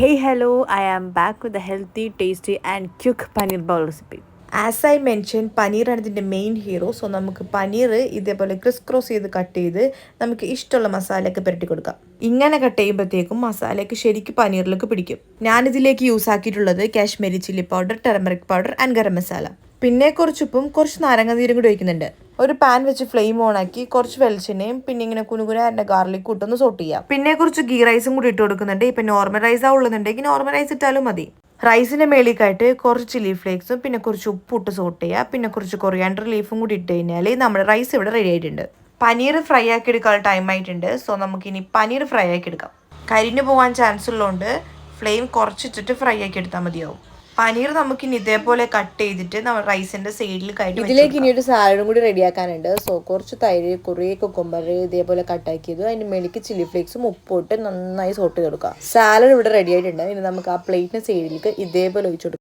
Hey, hello, I am back with a healthy, tasty, and quick paneer bowl recipe. As I mention പനീറാണ് ഇതിൻ്റെ main hero. So നമുക്ക് പനീർ ഇതേപോലെ Chris cross ചെയ്ത് cut ചെയ്ത് നമുക്ക് ഇഷ്ടമുള്ള മസാലയൊക്കെ പുരട്ടി കൊടുക്കാം. ഇങ്ങനെ കട്ട് ചെയ്യുമ്പോഴത്തേക്കും മസാലയൊക്കെ ശരിക്കും പനീറിലേക്ക് പിടിക്കും. ഞാനിതിലേക്ക് യൂസ് ആക്കിയിട്ടുള്ളത് Kashmiri chilli powder, turmeric powder and garam masala. പിന്നെ കുറച്ച് ഉപ്പും കുറച്ച് നാരങ്ങാനീരും കൂടി ഒഴിക്കുന്നുണ്ട്. ഒരു പാൻ വെച്ച് ഫ്ലെയിം ഓൺ ആക്കി കുറച്ച് വെളിച്ചെണ്ണയും പിന്നെ ഇങ്ങനെ കുനുകുന ഗാർലിക് ഇട്ടൊന്ന് സോട്ട് ചെയ്യാം. പിന്നെ കുറച്ച് ഗീ റൈസും കൂടി ഇട്ട് കൊടുക്കുന്നുണ്ട്. ഇപ്പം നോർമൽ റൈസാ ഉള്ളുന്നുണ്ടെങ്കിൽ നോർമൽ റൈസ് ഇട്ടാലും മതി. റൈസിൻ്റെ മേളിക്കായിട്ട് കുറച്ച് ചില്ലി ഫ്ലേക്സും പിന്നെ കുറച്ച് ഉപ്പിട്ട് സോട്ട് ചെയ്യുക. പിന്നെ കുറച്ച് കൊറിയാണ്ടർ ലീഫും കൂടി ഇട്ട് കഴിഞ്ഞാൽ നമ്മുടെ റൈസ് ഇവിടെ റെഡി ആയിട്ടുണ്ട്. പനീർ ഫ്രൈ ആക്കി എടുക്കാൻ ടൈം ആയിട്ടുണ്ട്. സോ നമുക്കിനി പനീർ ഫ്രൈ ആക്കി എടുക്കാം. കരിഞ്ഞു പോകാൻ ചാൻസ് ഉള്ളതുകൊണ്ട് ഫ്ലെയിം കുറച്ചിട്ടിട്ട് ഫ്രൈ ആക്കി എടുത്താൽ മതിയാവും. പനീർ നമുക്കിനി ഇതേപോലെ കട്ട് ചെയ്തിട്ട് നമ്മൾ റൈസിൻ്റെ സൈഡിൽ കയറ്റി ഇതിലേക്ക് ഇനി ഒരു സാലഡും കൂടി റെഡിയാക്കാനുണ്ട്. സോ കുറച്ച് തൈര്, കുറേ കുക്കുംബർ ഇതേപോലെ കട്ടാക്കിയത്, അതിൻ്റെ മേലേക്ക് ചില്ലി ഫ്ലേക്സും ഉപ്പും ഇട്ട് നന്നായി സോട്ട് ചെയ്ത് കൊടുക്കുക. സാലഡ് ഇവിടെ റെഡി ആയിട്ടുണ്ട്. ഇനി നമുക്ക് ആ പ്ലേറ്റിന് സൈഡിലേക്ക് ഇതേപോലെ ഒഴിച്ചു കൊടുക്കാം.